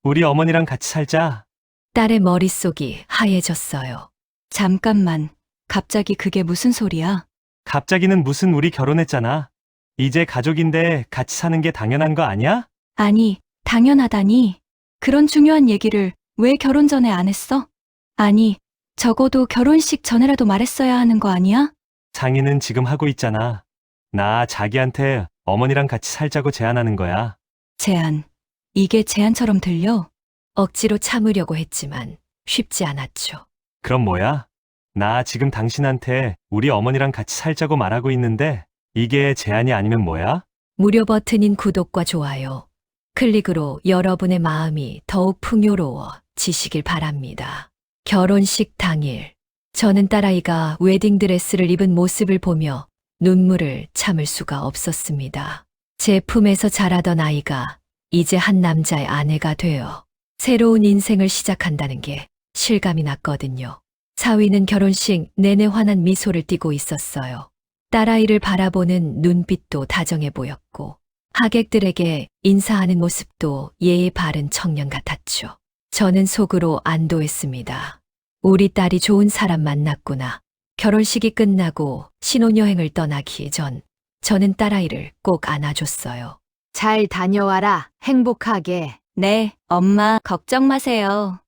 우리 어머니랑 같이 살자. 딸의 머릿속이 하얘졌어요. 잠깐만. 갑자기 그게 무슨 소리야? 갑자기는 무슨 우리 결혼했잖아. 이제 가족인데 같이 사는 게 당연한 거 아니야? 아니, 당연하다니. 그런 중요한 얘기를 왜 결혼 전에 안 했어? 아니, 적어도 결혼식 전에라도 말했어야 하는 거 아니야? 상의는 지금 하고 있잖아. 나 자기한테 어머니랑 같이 살자고 제안하는 거야. 제안. 이게 제안처럼 들려? 억지로 참으려고 했지만 쉽지 않았죠. 그럼 뭐야? 나 지금 당신한테 우리 어머니랑 같이 살자고 말하고 있는데 이게 제안이 아니면 뭐야? 무료 버튼인 구독과 좋아요, 클릭으로 여러분의 마음이 더욱 풍요로워지시길 바랍니다. 결혼식 당일, 저는 딸아이가 웨딩드레스를 입은 모습을 보며 눈물을 참을 수가 없었습니다. 제 품에서 자라던 아이가 이제 한 남자의 아내가 되어 새로운 인생을 시작한다는 게 실감이 났거든요. 사위는 결혼식 내내 환한 미소를 띠고 있었어요. 딸아이를 바라보는 눈빛도 다정해 보였고 하객들에게 인사하는 모습도 예의 바른 청년 같았죠. 저는 속으로 안도했습니다. 우리 딸이 좋은 사람 만났구나. 결혼식이 끝나고 신혼여행을 떠나기 전 저는 딸아이를 꼭 안아줬어요. 잘 다녀와라. 행복하게. 네, 엄마, 걱정 마세요.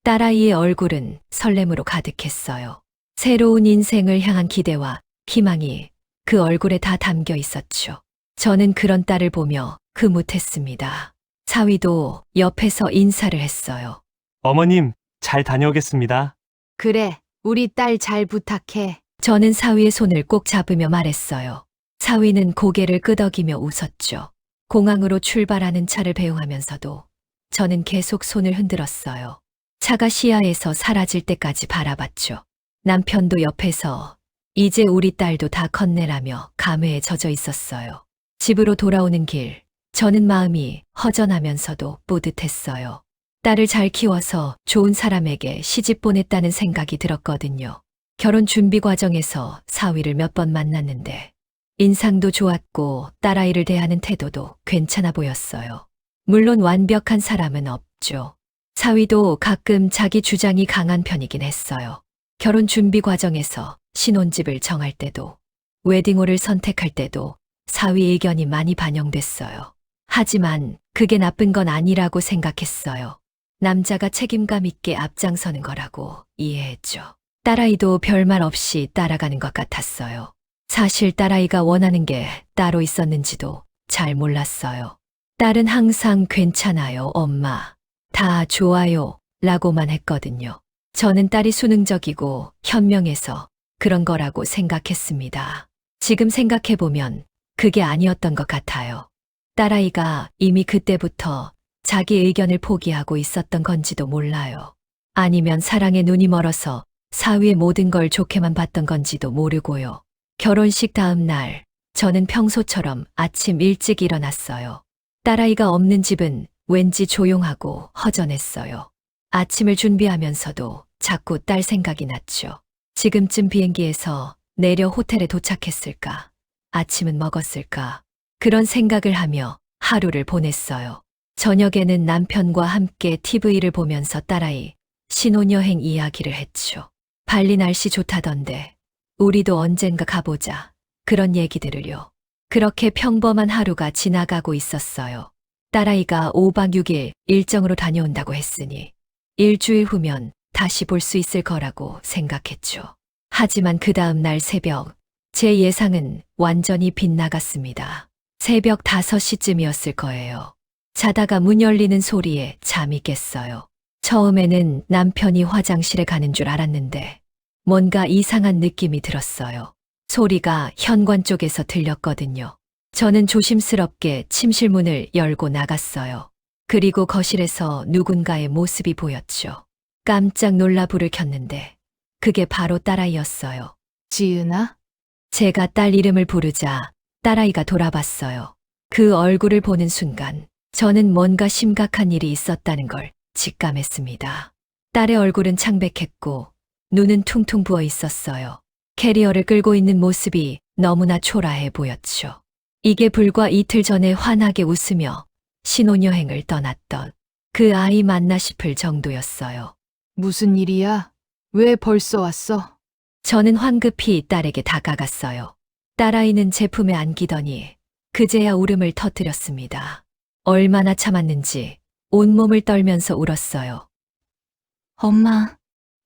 딸아이의 얼굴은 설렘으로 가득했어요. 새로운 인생을 향한 기대와 희망이 그 얼굴에 다 담겨 있었죠. 저는 그런 딸을 보며 흐뭇했습니다. 사위도 옆에서 인사를 했어요. 어머님, 잘 다녀오겠습니다. 그래, 우리 딸 잘 부탁해. 저는 사위의 손을 꼭 잡으며 말했어요. 사위는 고개를 끄덕이며 웃었죠. 공항으로 출발하는 차를 배웅하면서도 저는 계속 손을 흔들었어요. 차가 시야에서 사라질 때까지 바라봤죠. 남편도 옆에서 이제 우리 딸도 다 컸네라며 감회에 젖어 있었어요. 집으로 돌아오는 길, 저는 마음이 허전하면서도 뿌듯했어요. 딸을 잘 키워서 좋은 사람에게 시집 보냈다는 생각이 들었거든요. 결혼 준비 과정에서 사위를 몇 번 만났는데 인상도 좋았고 딸아이를 대하는 태도도 괜찮아 보였어요. 물론 완벽한 사람은 없죠. 사위도 가끔 자기 주장이 강한 편이긴 했어요. 결혼 준비 과정에서 신혼집을 정할 때도, 웨딩홀을 선택할 때도 사위 의견이 많이 반영됐어요. 하지만 그게 나쁜 건 아니라고 생각했어요. 남자가 책임감 있게 앞장서는 거라고 이해했죠. 딸아이도 별말 없이 따라가는 것 같았어요. 사실 딸아이가 원하는 게 따로 있었는지도 잘 몰랐어요. 딸은 항상 괜찮아요, 엄마. 다 좋아요, 라고만 했거든요. 저는 딸이 수능적이고 현명해서 그런 거라고 생각했습니다. 지금 생각해보면 그게 아니었던 것 같아요. 딸아이가 이미 그때부터 자기 의견을 포기하고 있었던 건지도 몰라요. 아니면 사랑에 눈이 멀어서 사위의 모든 걸 좋게만 봤던 건지도 모르고요. 결혼식 다음 날, 저는 평소처럼 아침 일찍 일어났어요. 딸아이가 없는 집은 왠지 조용하고 허전했어요. 아침을 준비하면서도 자꾸 딸 생각이 났죠. 지금쯤 비행기에서 내려 호텔에 도착했을까? 아침은 먹었을까? 그런 생각을 하며 하루를 보냈어요. 저녁에는 남편과 함께 TV를 보면서 딸아이 신혼여행 이야기를 했죠. 발리 날씨 좋다던데 우리도 언젠가 가보자. 그런 얘기들을요. 그렇게 평범한 하루가 지나가고 있었어요. 딸아이가 5박 6일 일정으로 다녀온다고 했으니 일주일 후면 다시 볼 수 있을 거라고 생각했죠. 하지만 그 다음 날 새벽, 제 예상은 완전히 빗나갔습니다. 새벽 5시쯤이었을 거예요. 자다가 문 열리는 소리에 잠이 깼어요. 처음에는 남편이 화장실에 가는 줄 알았는데 뭔가 이상한 느낌이 들었어요. 소리가 현관 쪽에서 들렸거든요. 저는 조심스럽게 침실 문을 열고 나갔어요. 그리고 거실에서 누군가의 모습이 보였죠. 깜짝 놀라 불을 켰는데 그게 바로 딸아이였어요. 지은아? 제가 딸 이름을 부르자 딸아이가 돌아봤어요. 그 얼굴을 보는 순간 저는 뭔가 심각한 일이 있었다는 걸 직감했습니다. 딸의 얼굴은 창백했고 눈은 퉁퉁 부어 있었어요. 캐리어를 끌고 있는 모습이 너무나 초라해 보였죠. 이게 불과 이틀 전에 환하게 웃으며 신혼여행을 떠났던 그 아이 맞나 싶을 정도였어요. 무슨 일이야? 왜 벌써 왔어? 저는 황급히 딸에게 다가갔어요. 딸아이는 제 품에 안기더니 그제야 울음을 터뜨렸습니다. 얼마나 참았는지 온몸을 떨면서 울었어요. 엄마,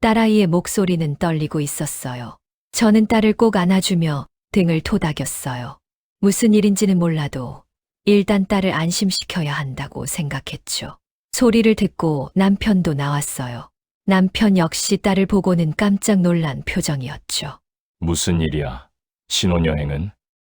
딸아이의 목소리는 떨리고 있었어요. 저는 딸을 꼭 안아주며 등을 토닥였어요. 무슨 일인지는 몰라도 일단 딸을 안심시켜야 한다고 생각했죠. 소리를 듣고 남편도 나왔어요. 남편 역시 딸을 보고는 깜짝 놀란 표정이었죠. 무슨 일이야? 신혼여행은?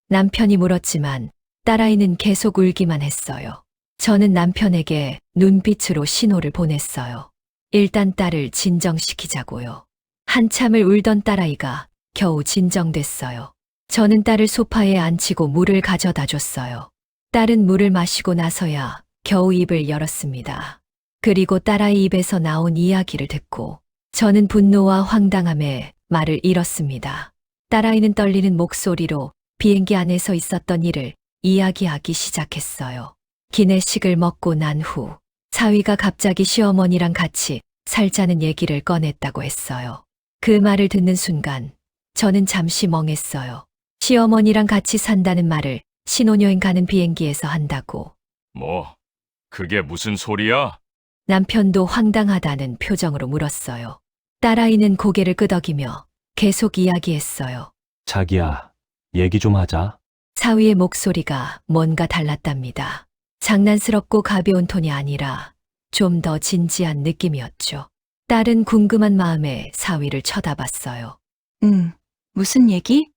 남편이 물었지만 딸아이는 계속 울기만 했어요. 저는 남편에게 눈빛으로 신호를 보냈어요. 일단 딸을 진정시키자고요. 한참을 울던 딸아이가 겨우 진정됐어요. 저는 딸을 소파에 앉히고 물을 가져다 줬어요. 딸은 물을 마시고 나서야 겨우 입을 열었습니다. 그리고 딸아이 입에서 나온 이야기를 듣고 저는 분노와 황당함에 말을 잃었습니다. 딸아이는 떨리는 목소리로 비행기 안에서 있었던 일을 이야기하기 시작했어요. 기내식을 먹고 난 후 사위가 갑자기 시어머니랑 같이 살자는 얘기를 꺼냈다고 했어요. 그 말을 듣는 순간 저는 잠시 멍했어요. 시어머니랑 같이 산다는 말을 신혼여행 가는 비행기에서 한다고. 뭐, 그게 무슨 소리야? 남편도 황당하다는 표정으로 물었어요. 딸아이는 고개를 끄덕이며 계속 이야기했어요. 자기야, 얘기 좀 하자. 사위의 목소리가 뭔가 달랐답니다. 장난스럽고 가벼운 톤이 아니라 좀 더 진지한 느낌이었죠. 딸은 궁금한 마음에 사위를 쳐다봤어요. 무슨 얘기?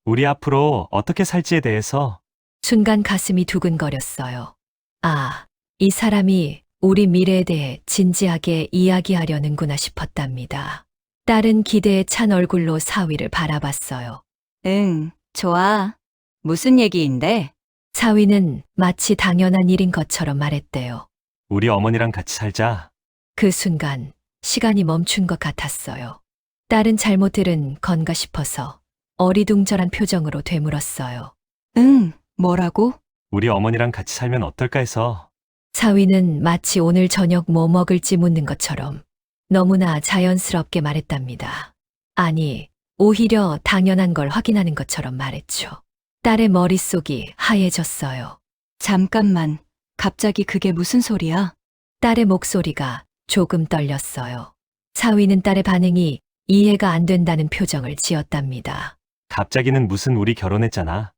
우리 앞으로 어떻게 살지에 대해서. 순간 가슴이 두근거렸어요. 아, 이 사람이 우리 미래에 대해 진지하게 이야기하려는구나 싶었답니다. 딸은 기대에 찬 얼굴로 사위를 바라봤어요. 응, 좋아. 무슨 얘기인데? 사위는 마치 당연한 일인 것처럼 말했대요. 우리 어머니랑 같이 살자. 그 순간 시간이 멈춘 것 같았어요. 딸은 잘못 들은 건가 싶어서 어리둥절한 표정으로 되물었어요. 응, 뭐라고? 우리 어머니랑 같이 살면 어떨까 해서. 사위는 마치 오늘 저녁 뭐 먹을지 묻는 것처럼 너무나 자연스럽게 말했답니다. 아니, 오히려 당연한 걸 확인하는 것처럼 말했죠. 딸의 머릿속이 하얘졌어요. 잠깐만, 갑자기 그게 무슨 소리야? 딸의 목소리가 조금 떨렸어요. 사위는 딸의 반응이 이해가 안 된다는 표정을 지었답니다. 갑자기는 무슨 우리 결혼했잖아.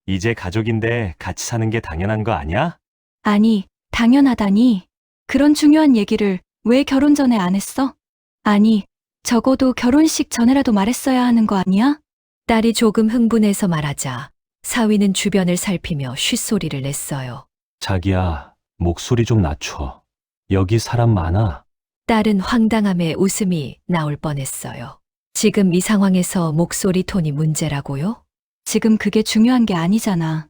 이제 가족인데 같이 사는 게 당연한 거 아니야? 아니, 당연하다니. 그런 중요한 얘기를 왜 결혼 전에 안 했어? 아니, 적어도 결혼식 전에라도 말했어야 하는 거 아니야? 딸이 조금 흥분해서 말하자 사위는 주변을 살피며 쉿소리를 냈어요. 자기야, 목소리 좀 낮춰. 여기 사람 많아. 딸은 황당함에 웃음이 나올 뻔했어요. 지금 이 상황에서 목소리 톤이 문제라고요? 지금 그게 중요한 게 아니잖아.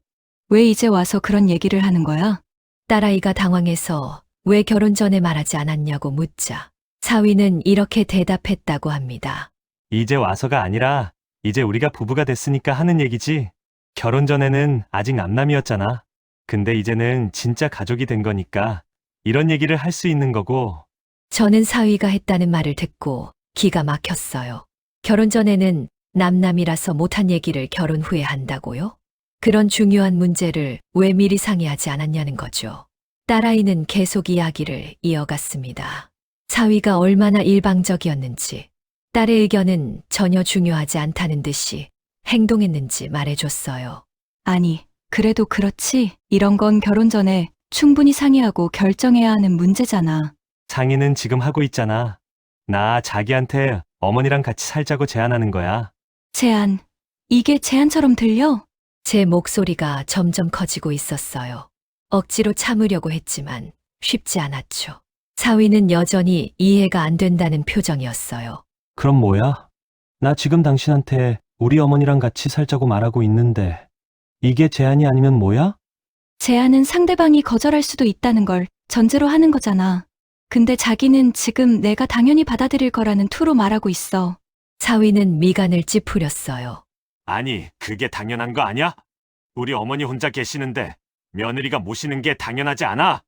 왜 이제 와서 그런 얘기를 하는 거야? 딸아이가 당황해서 왜 결혼 전에 말하지 않았냐고 묻자 사위는 이렇게 대답했다고 합니다. 이제 와서가 아니라 이제 우리가 부부가 됐으니까 하는 얘기지. 결혼 전에는 아직 남남이었잖아. 근데 이제는 진짜 가족이 된 거니까 이런 얘기를 할 수 있는 거고. 저는 사위가 했다는 말을 듣고 기가 막혔어요. 결혼 전에는 남남이라서 못한 얘기를 결혼 후에 한다고요? 그런 중요한 문제를 왜 미리 상의하지 않았냐는 거죠. 딸아이는 계속 이야기를 이어갔습니다. 사위가 얼마나 일방적이었는지, 딸의 의견은 전혀 중요하지 않다는 듯이 행동했는지 말해줬어요. 아니, 그래도 그렇지. 이런 건 결혼 전에 충분히 상의하고 결정해야 하는 문제잖아. 상의는 지금 하고 있잖아. 나 자기한테 어머니랑 같이 살자고 제안하는 거야. 제안. 이게 제안처럼 들려? 제 목소리가 점점 커지고 있었어요. 억지로 참으려고 했지만 쉽지 않았죠. 사위는 여전히 이해가 안 된다는 표정이었어요. 그럼 뭐야? 나 지금 당신한테 우리 어머니랑 같이 살자고 말하고 있는데 이게 제안이 아니면 뭐야? 제안은 상대방이 거절할 수도 있다는 걸 전제로 하는 거잖아. 근데 자기는 지금 내가 당연히 받아들일 거라는 투로 말하고 있어. 사위는 미간을 찌푸렸어요. 아니, 그게 당연한 거 아니야? 우리 어머니 혼자 계시는데 며느리가 모시는 게 당연하지 않아?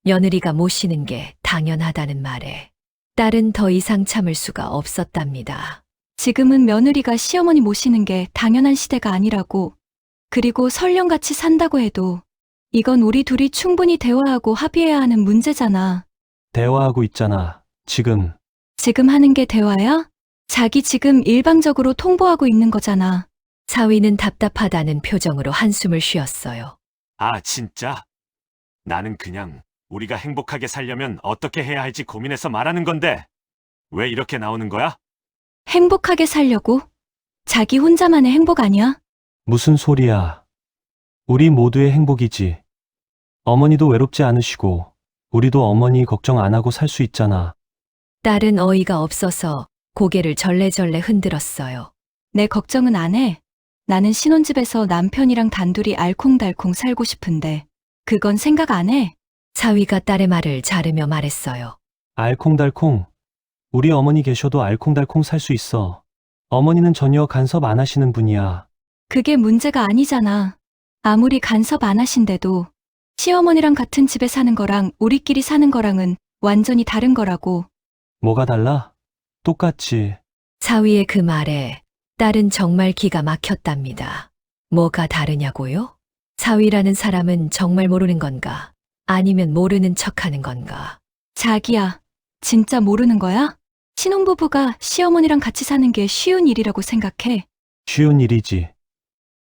며느리가 모시는 게 당연하다는 말에 딸은 더 이상 참을 수가 없었답니다. 지금은 며느리가 시어머니 모시는 게 당연한 시대가 아니라고. 그리고 설령 같이 산다고 해도 이건 우리 둘이 충분히 대화하고 합의해야 하는 문제잖아. 대화하고 있잖아. 지금. 지금 하는 게 대화야? 자기 지금 일방적으로 통보하고 있는 거잖아. 사위는 답답하다는 표정으로 한숨을 쉬었어요. 아, 진짜? 나는 그냥 우리가 행복하게 살려면 어떻게 해야 할지 고민해서 말하는 건데 왜 이렇게 나오는 거야? 행복하게 살려고? 자기 혼자만의 행복 아니야? 무슨 소리야. 우리 모두의 행복이지. 어머니도 외롭지 않으시고 우리도 어머니 걱정 안 하고 살 수 있잖아. 딸은 어이가 없어서 고개를 절레절레 흔들었어요. 내 걱정은 안 해. 나는 신혼집에서 남편이랑 단둘이 알콩달콩 살고 싶은데 그건 생각 안 해. 사위가 딸의 말을 자르며 말했어요. 알콩달콩. 우리 어머니 계셔도 알콩달콩 살 수 있어. 어머니는 전혀 간섭 안 하시는 분이야. 그게 문제가 아니잖아. 아무리 간섭 안 하신데도 시어머니랑 같은 집에 사는 거랑 우리끼리 사는 거랑은 완전히 다른 거라고. 뭐가 달라? 똑같지. 사위의 그 말에 딸은 정말 기가 막혔답니다. 뭐가 다르냐고요? 사위라는 사람은 정말 모르는 건가? 아니면 모르는 척하는 건가? 자기야, 진짜 모르는 거야? 신혼부부가 시어머니랑 같이 사는 게 쉬운 일이라고 생각해. 쉬운 일이지.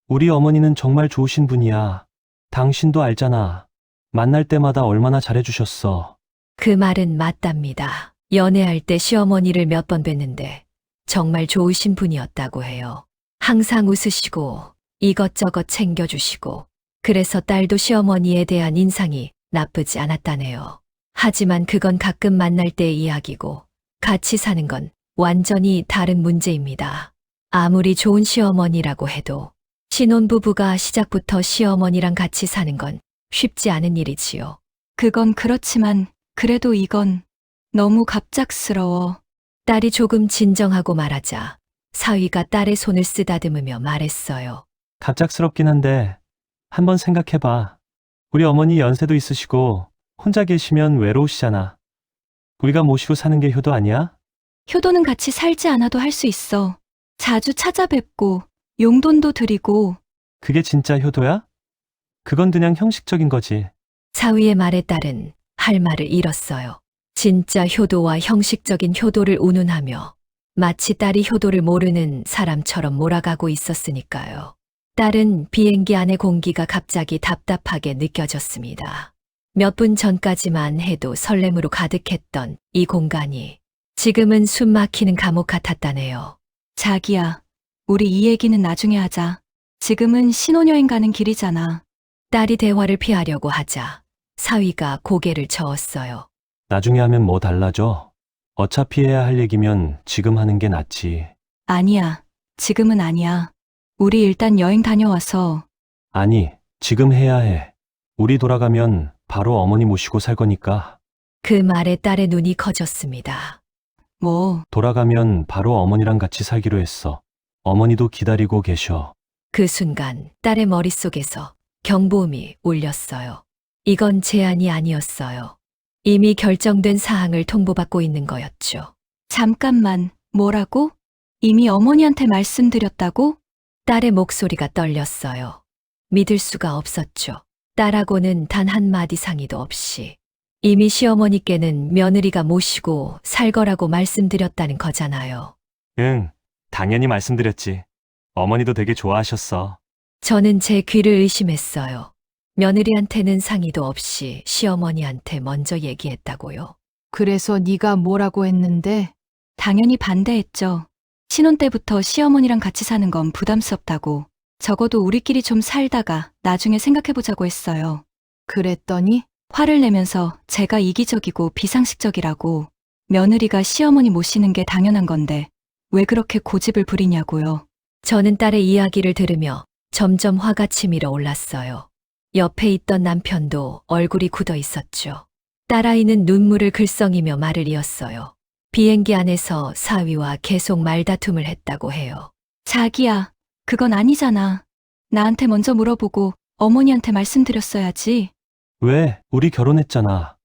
우리 어머니는 정말 좋으신 분이야. 당신도 알잖아. 만날 때마다 얼마나 잘해주셨어. 그 말은 맞답니다. 연애할 때 시어머니를 몇 번 뵀는데 정말 좋으신 분이었다고 해요. 항상 웃으시고 이것저것 챙겨주시고 그래서 딸도 시어머니에 대한 인상이 나쁘지 않았다네요. 하지만 그건 가끔 만날 때의 이야기고 같이 사는 건 완전히 다른 문제입니다. 아무리 좋은 시어머니라고 해도 신혼부부가 시작부터 시어머니랑 같이 사는 건 쉽지 않은 일이지요. 그건 그렇지만 그래도 이건 너무 갑작스러워. 딸이 조금 진정하고 말하자 사위가 딸의 손을 쓰다듬으며 말했어요. 갑작스럽긴 한데 한번 생각해봐. 우리 어머니 연세도 있으시고 혼자 계시면 외로우시잖아. 우리가 모시고 사는 게 효도 아니야? 효도는 같이 살지 않아도 할 수 있어. 자주 찾아뵙고 용돈도 드리고. 그게 진짜 효도야? 그건 그냥 형식적인 거지. 사위의 말에 딸은 할 말을 잃었어요. 진짜 효도와 형식적인 효도를 운운하며 마치 딸이 효도를 모르는 사람처럼 몰아가고 있었으니까요. 딸은 비행기 안의 공기가 갑자기 답답하게 느껴졌습니다. 몇 분 전까지만 해도 설렘으로 가득했던 이 공간이 지금은 숨 막히는 감옥 같았다네요. 자기야, 우리 이 얘기는 나중에 하자. 지금은 신혼여행 가는 길이잖아. 딸이 대화를 피하려고 하자 사위가 고개를 저었어요. 나중에 하면 뭐 달라져? 어차피 해야 할 얘기면 지금 하는 게 낫지. 아니야. 지금은 아니야. 우리 일단 여행 다녀와서. 아니, 지금 해야 해. 우리 돌아가면 바로 어머니 모시고 살 거니까. 그 말에 딸의 눈이 커졌습니다. 뭐, 돌아가면 바로 어머니랑 같이 살기로 했어. 어머니도 기다리고 계셔. 그 순간 딸의 머릿속에서 경보음이 울렸어요. 이건 제안이 아니었어요. 이미 결정된 사항을 통보받고 있는 거였죠. 잠깐만, 뭐라고? 이미 어머니한테 말씀드렸다고? 딸의 목소리가 떨렸어요. 믿을 수가 없었죠. 딸하고는 단 한마디 상의도 없이 이미 시어머니께는 며느리가 모시고 살 거라고 말씀드렸다는 거잖아요. 응, 당연히 말씀드렸지. 어머니도 되게 좋아하셨어. 저는 제 귀를 의심했어요. 며느리한테는 상의도 없이 시어머니한테 먼저 얘기했다고요. 그래서 네가 뭐라고 했는데? 당연히 반대했죠. 신혼 때부터 시어머니랑 같이 사는 건 부담스럽다고. 적어도 우리끼리 좀 살다가 나중에 생각해보자고 했어요. 그랬더니? 화를 내면서 제가 이기적이고 비상식적이라고. 며느리가 시어머니 모시는 게 당연한 건데 왜 그렇게 고집을 부리냐고요. 저는 딸의 이야기를 들으며 점점 화가 치밀어 올랐어요. 옆에 있던 남편도 얼굴이 굳어 있었죠. 딸아이는 눈물을 글썽이며 말을 이었어요. 비행기 안에서 사위와 계속 말다툼을 했다고 해요. 자기야, 그건 아니잖아. 나한테 먼저 물어보고 어머니한테 말씀드렸어야지. 왜? 우리 결혼했잖아.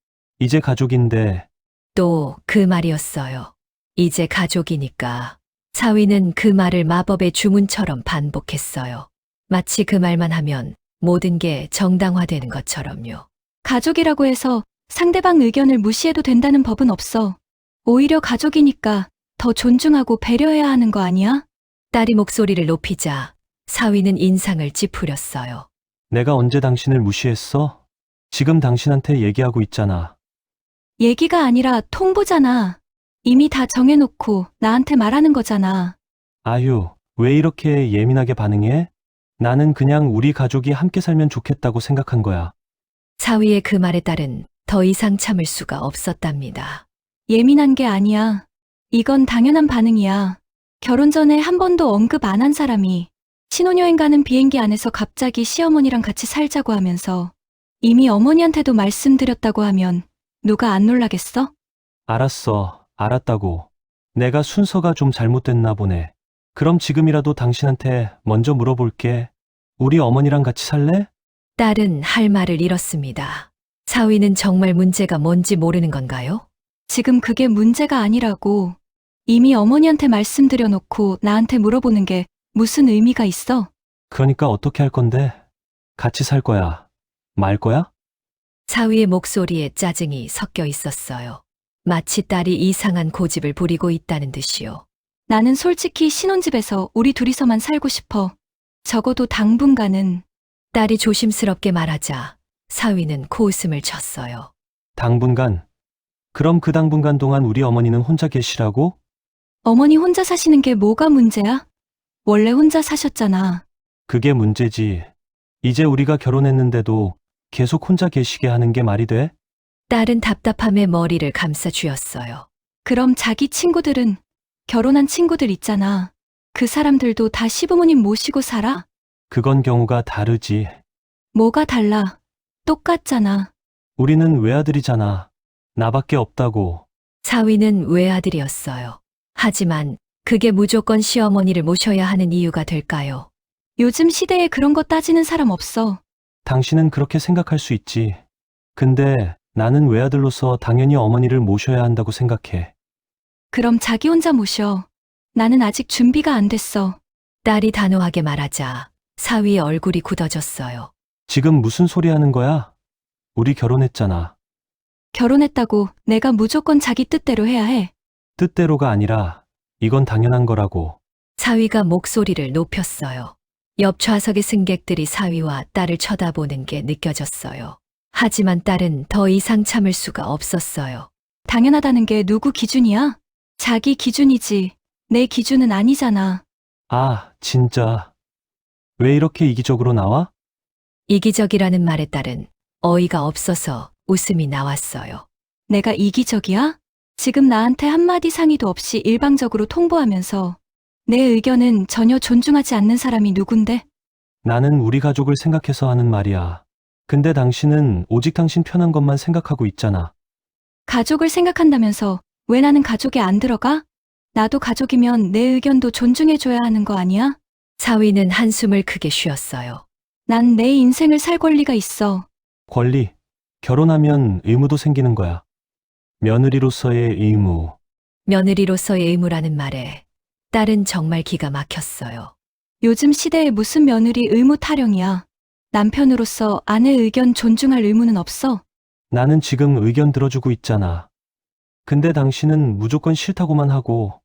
이제 가족인데 또 그 말이었어요. 이제 가족이니까. 사위는 그 말을 마법의 주문처럼 반복했어요. 마치 그 말만 하면 모든 게 정당화되는 것처럼요. 가족이라고 해서 상대방 의견을 무시해도 된다는 법은 없어. 오히려 가족이니까 더 존중하고 배려해야 하는 거 아니야? 딸이 목소리를 높이자 사위는 인상을 찌푸렸어요. 내가 언제 당신을 무시했어? 지금 당신한테 얘기하고 있잖아. 얘기가 아니라 통보잖아. 이미 다 정해놓고 나한테 말하는 거잖아. 아유, 왜 이렇게 예민하게 반응해? 나는 그냥 우리 가족이 함께 살면 좋겠다고 생각한 거야. 사위의 그 말에 딸은 더 이상 참을 수가 없었답니다. 예민한 게 아니야. 이건 당연한 반응이야. 결혼 전에 한 번도 언급 안 한 사람이 신혼여행 가는 비행기 안에서 갑자기 시어머니랑 같이 살자고 하면서 이미 어머니한테도 말씀드렸다고 하면 누가 안 놀라겠어? 알았어, 알았다고. 내가 순서가 좀 잘못됐나 보네. 그럼 지금이라도 당신한테 먼저 물어볼게. 우리 어머니랑 같이 살래? 딸은 할 말을 잃었습니다. 사위는 정말 문제가 뭔지 모르는 건가요? 지금 그게 문제가 아니라고. 이미 어머니한테 말씀드려 놓고 나한테 물어보는 게 무슨 의미가 있어? 그러니까 어떻게 할 건데? 같이 살 거야? 말 거야? 사위의 목소리에 짜증이 섞여 있었어요. 마치 딸이 이상한 고집을 부리고 있다는 듯이요. 나는 솔직히 신혼집에서 우리 둘이서만 살고 싶어. 적어도 당분간은. 딸이 조심스럽게 말하자 사위는 코웃음을 쳤어요. 당분간. 그럼 그 당분간 동안 우리 어머니는 혼자 계시라고? 어머니 혼자 사시는 게 뭐가 문제야? 원래 혼자 사셨잖아. 그게 문제지. 이제 우리가 결혼했는데도 계속 혼자 계시게 하는 게 말이 돼? 딸은 답답함에 머리를 감싸 쥐었어요. 그럼 자기 친구들은 결혼한 친구들 있잖아. 그 사람들도 다 시부모님 모시고 살아? 그건 경우가 다르지. 뭐가 달라? 똑같잖아. 우리는 외아들이잖아. 나밖에 없다고. 사위는 외아들이었어요. 하지만 그게 무조건 시어머니를 모셔야 하는 이유가 될까요? 요즘 시대에 그런 거 따지는 사람 없어. 당신은 그렇게 생각할 수 있지. 근데 나는 외아들로서 당연히 어머니를 모셔야 한다고 생각해. 그럼 자기 혼자 모셔. 나는 아직 준비가 안 됐어. 딸이 단호하게 말하자 사위의 얼굴이 굳어졌어요. 지금 무슨 소리 하는 거야? 우리 결혼했잖아. 결혼했다고 내가 무조건 자기 뜻대로 해야 해. 뜻대로가 아니라 이건 당연한 거라고. 사위가 목소리를 높였어요. 옆 좌석의 승객들이 사위와 딸을 쳐다보는 게 느껴졌어요. 하지만 딸은 더 이상 참을 수가 없었어요. 당연하다는 게 누구 기준이야? 자기 기준이지. 내 기준은 아니잖아. 아, 진짜. 왜 이렇게 이기적으로 나와? 이기적이라는 말에 딸은 어이가 없어서 웃음이 나왔어요. 내가 이기적이야? 지금 나한테 한마디 상의도 없이 일방적으로 통보하면서 내 의견은 전혀 존중하지 않는 사람이 누군데? 나는 우리 가족을 생각해서 하는 말이야. 근데 당신은 오직 당신 편한 것만 생각하고 있잖아. 가족을 생각한다면서 왜 나는 가족에 안 들어가? 나도 가족이면 내 의견도 존중해줘야 하는 거 아니야? 사위는 한숨을 크게 쉬었어요. 난 내 인생을 살 권리가 있어. 권리. 결혼하면 의무도 생기는 거야. 며느리로서의 의무. 며느리로서의 의무라는 말에 딸은 정말 기가 막혔어요. 요즘 시대에 무슨 며느리 의무 타령이야. 남편으로서 아내 의견 존중할 의무는 없어. 나는 지금 의견 들어주고 있잖아. 근데 당신은 무조건 싫다고만 하고.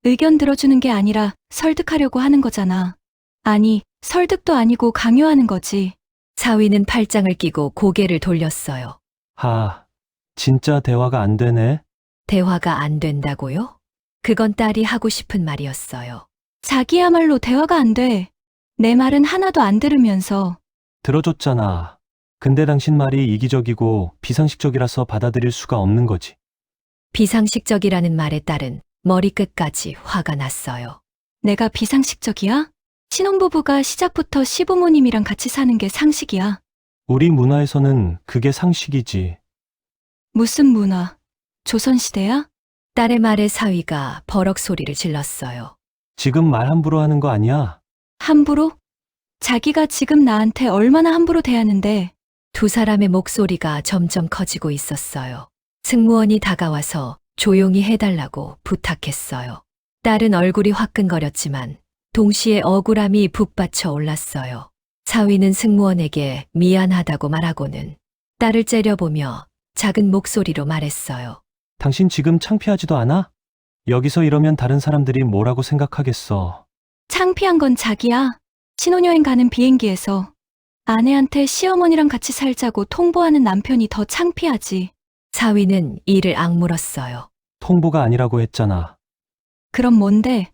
의견 들어주는 게 아니라 설득하려고 하는 거잖아. 아니, 설득도 아니고 강요하는 거지. 사위는 팔짱을 끼고 고개를 돌렸어요. 하, 진짜 대화가 안 되네. 대화가 안 된다고요? 그건 딸이 하고 싶은 말이었어요. 자기야말로 대화가 안 돼. 내 말은 하나도 안 들으면서. 들어줬잖아. 근데 당신 말이 이기적이고 비상식적이라서 받아들일 수가 없는 거지. 비상식적이라는 말에 딸은 머리끝까지 화가 났어요. 내가 비상식적이야? 신혼부부가 시작부터 시부모님이랑 같이 사는 게 상식이야. 우리 문화에서는 그게 상식이지. 무슨 문화? 조선시대야? 딸의 말에 사위가 버럭 소리를 질렀어요. 지금 말 함부로 하는 거 아니야? 함부로? 자기가 지금 나한테 얼마나 함부로 대하는데. 두 사람의 목소리가 점점 커지고 있었어요. 승무원이 다가와서 조용히 해달라고 부탁했어요. 딸은 얼굴이 화끈거렸지만 동시에 억울함이 북받쳐 올랐어요. 사위는 승무원에게 미안하다고 말하고는 딸을 째려보며 작은 목소리로 말했어요. 당신 지금 창피하지도 않아? 여기서 이러면 다른 사람들이 뭐라고 생각하겠어. 창피한 건 자기야. 신혼여행 가는 비행기에서 아내한테 시어머니랑 같이 살자고 통보하는 남편이 더 창피하지. 사위는 이를 악물었어요. 통보가 아니라고 했잖아. 그럼 뭔데?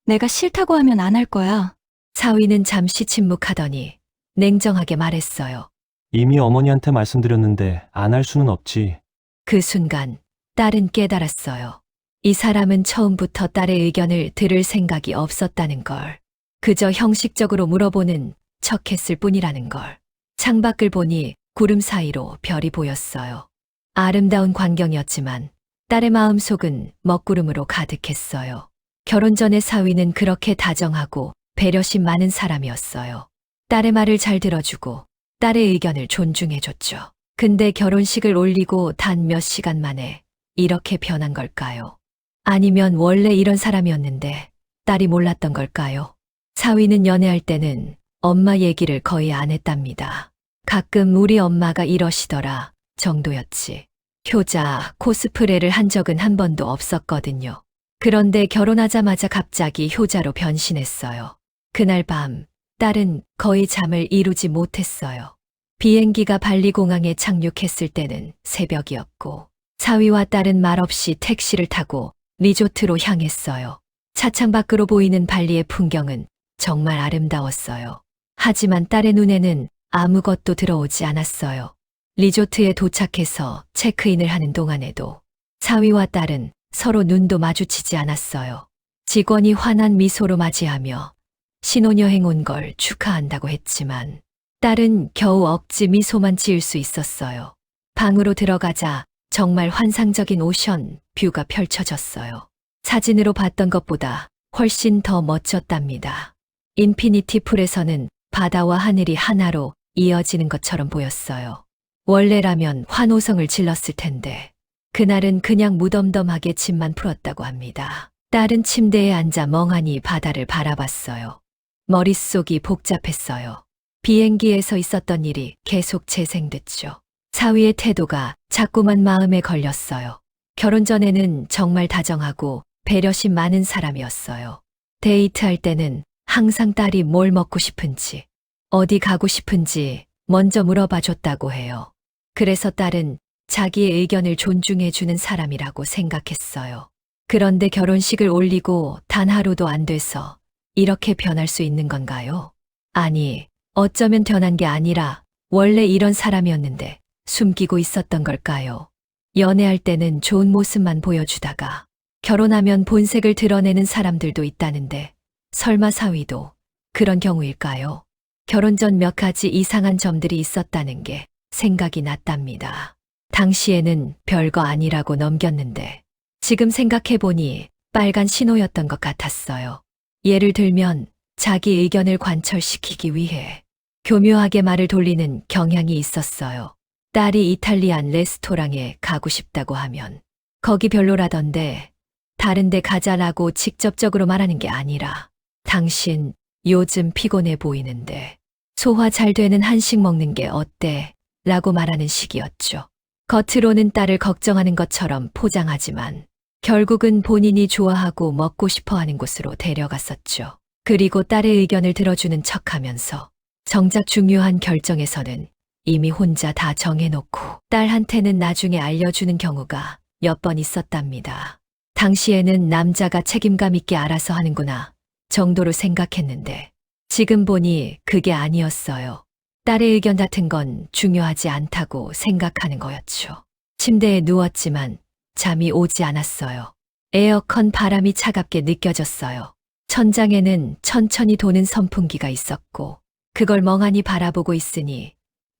내가 싫다고 하면 안 할 거야. 사위는 잠시 침묵하더니 냉정하게 말했어요. 이미 어머니한테 말씀드렸는데 안 할 수는 없지. 그 순간 딸은 깨달았어요. 이 사람은 처음부터 딸의 의견을 들을 생각이 없었다는 걸. 그저 형식적으로 물어보는 척했을 뿐이라는 걸. 창밖을 보니 구름 사이로 별이 보였어요. 아름다운 광경이었지만 딸의 마음속은 먹구름으로 가득했어요. 결혼 전에 사위는 그렇게 다정하고 배려심 많은 사람이었어요. 딸의 말을 잘 들어주고 딸의 의견을 존중해줬죠. 근데 결혼식을 올리고 단 몇 시간 만에 이렇게 변한 걸까요? 아니면 원래 이런 사람이었는데 딸이 몰랐던 걸까요? 사위는 연애할 때는 엄마 얘기를 거의 안 했답니다. 가끔 우리 엄마가 이러시더라 정도였지. 효자, 코스프레를 한 적은 한 번도 없었거든요. 그런데 결혼하자마자 갑자기 효자로 변신했어요. 그날 밤 딸은 거의 잠을 이루지 못했어요. 비행기가 발리공항에 착륙했을 때는 새벽이었고 사위와 딸은 말없이 택시를 타고 리조트로 향했어요. 차창 밖으로 보이는 발리의 풍경은 정말 아름다웠어요. 하지만 딸의 눈에는 아무것도 들어오지 않았어요. 리조트에 도착해서 체크인을 하는 동안에도 사위와 딸은 서로 눈도 마주치지 않았어요. 직원이 환한 미소로 맞이하며 신혼여행 온 걸 축하한다고 했지만 딸은 겨우 억지 미소만 지을 수 있었어요. 방으로 들어가자 정말 환상적인 오션 뷰가 펼쳐졌어요. 사진으로 봤던 것보다 훨씬 더 멋졌답니다. 인피니티 풀에서는 바다와 하늘이 하나로 이어지는 것처럼 보였어요. 원래라면 환호성을 질렀을 텐데 그날은 그냥 무덤덤하게 침만 풀었다고 합니다. 딸은 침대에 앉아 멍하니 바다를 바라봤어요. 머릿속이 복잡했어요. 비행기에서 있었던 일이 계속 재생됐죠. 사위의 태도가 자꾸만 마음에 걸렸어요. 결혼 전에는 정말 다정하고 배려심 많은 사람이었어요. 데이트할 때는 항상 딸이 뭘 먹고 싶은지, 어디 가고 싶은지 먼저 물어봐 줬다고 해요. 그래서 딸은 자기의 의견을 존중해주는 사람이라고 생각했어요. 그런데 결혼식을 올리고 단 하루도 안 돼서 이렇게 변할 수 있는 건가요? 아니, 어쩌면 변한 게 아니라 원래 이런 사람이었는데 숨기고 있었던 걸까요? 연애할 때는 좋은 모습만 보여주다가 결혼하면 본색을 드러내는 사람들도 있다는데 설마 사위도 그런 경우일까요? 결혼 전 몇 가지 이상한 점들이 있었다는 게 생각이 났답니다. 당시에는 별거 아니라고 넘겼는데 지금 생각해보니 빨간 신호였던 것 같았어요. 예를 들면 자기 의견을 관철시키기 위해 교묘하게 말을 돌리는 경향이 있었어요. 딸이 이탈리안 레스토랑에 가고 싶다고 하면 거기 별로라던데 다른 데 가자라고 직접적으로 말하는 게 아니라 당신 요즘 피곤해 보이는데 소화 잘 되는 한식 먹는 게 어때? 라고 말하는 식이었죠. 겉으로는 딸을 걱정하는 것처럼 포장하지만 결국은 본인이 좋아하고 먹고 싶어 하는 곳으로 데려갔었죠. 그리고 딸의 의견을 들어주는 척하면서 정작 중요한 결정에서는 이미 혼자 다 정해놓고 딸한테는 나중에 알려주는 경우가 몇 번 있었답니다. 당시에는 남자가 책임감 있게 알아서 하는구나 정도로 생각했는데 지금 보니 그게 아니었어요. 딸의 의견 같은 건 중요하지 않다고 생각하는 거였죠. 침대에 누웠지만 잠이 오지 않았어요. 에어컨 바람이 차갑게 느껴졌어요. 천장에는 천천히 도는 선풍기가 있었고 그걸 멍하니 바라보고 있으니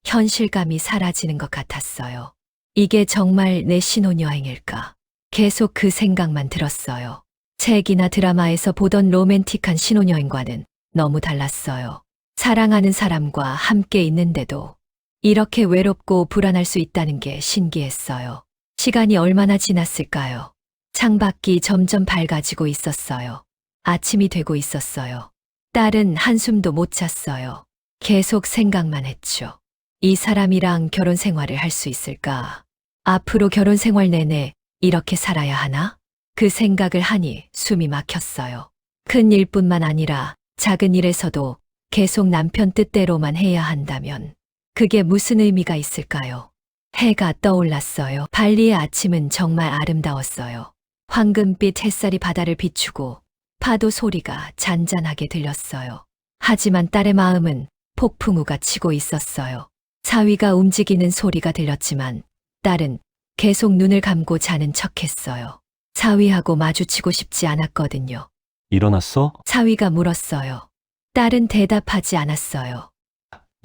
현실감이 사라지는 것 같았어요. 이게 정말 내 신혼여행일까? 계속 그 생각만 들었어요. 책이나 드라마에서 보던 로맨틱한 신혼여행과는 너무 달랐어요. 사랑하는 사람과 함께 있는데도 이렇게 외롭고 불안할 수 있다는 게 신기했어요. 시간이 얼마나 지났을까요? 창밖이 점점 밝아지고 있었어요. 아침이 되고 있었어요. 딸은 한숨도 못 잤어요. 계속 생각만 했죠. 이 사람이랑 결혼 생활을 할 수 있을까? 앞으로 결혼 생활 내내 이렇게 살아야 하나? 그 생각을 하니 숨이 막혔어요. 큰 일뿐만 아니라 작은 일에서도 계속 남편 뜻대로만 해야 한다면 그게 무슨 의미가 있을까요? 해가 떠올랐어요. 발리의 아침은 정말 아름다웠어요. 황금빛 햇살이 바다를 비추고 파도 소리가 잔잔하게 들렸어요. 하지만 딸의 마음은 폭풍우가 치고 있었어요. 사위가 움직이는 소리가 들렸지만 딸은 계속 눈을 감고 자는 척했어요. 사위하고 마주치고 싶지 않았거든요. 일어났어? 사위가 물었어요. 딸은 대답하지 않았어요.